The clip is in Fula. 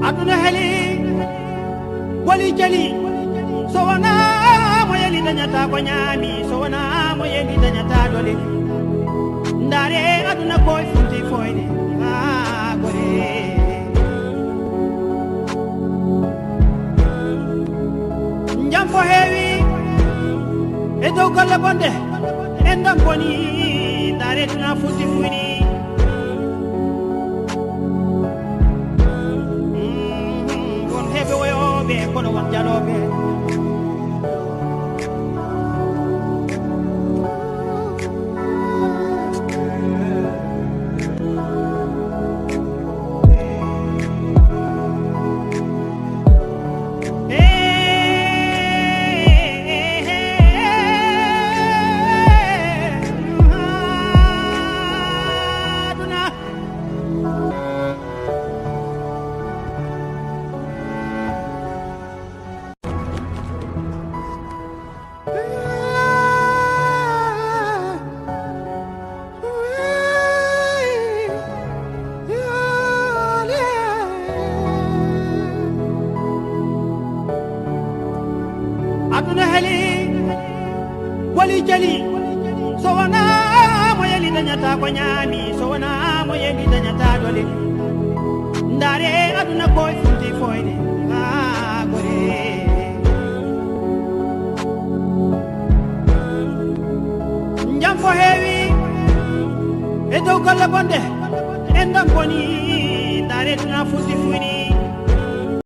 aduna heli wali jali so wana mo yeli danyata ko nyami so wana mo yeli danyata dole ndare aduna koy funti foyde gore jamfo heewi e dow golle bonde en dam boni ndare tuna funti fuyni kono wan jalobe aduna heli wali jali so wana mo yeli danyata ko nyami so wana mo yeli danyata dole ndare aduna koy funti foyde gore jamfo heewi e dow golle bonde en dam boni ndare tuna funti fuyni